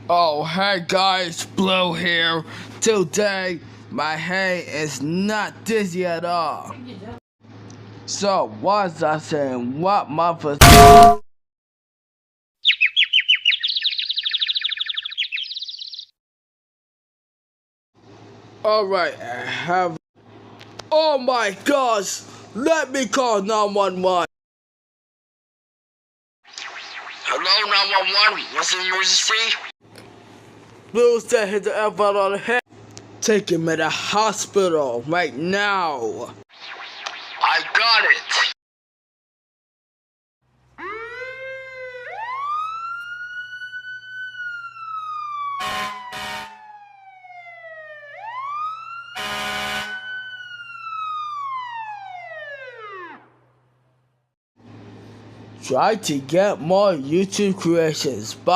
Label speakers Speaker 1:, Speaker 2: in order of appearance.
Speaker 1: Oh, hey guys, Blue here. Today, my head is not dizzy at all. So, what was I saying? What month is... Alright, I have... Oh my gosh! Let me call 911.
Speaker 2: Hello, 911. What's the emergency?
Speaker 1: Blue said hit the elbow on the head. Take him to the hospital right now.
Speaker 2: I got it.
Speaker 1: Try to get more YouTube creations. Bye.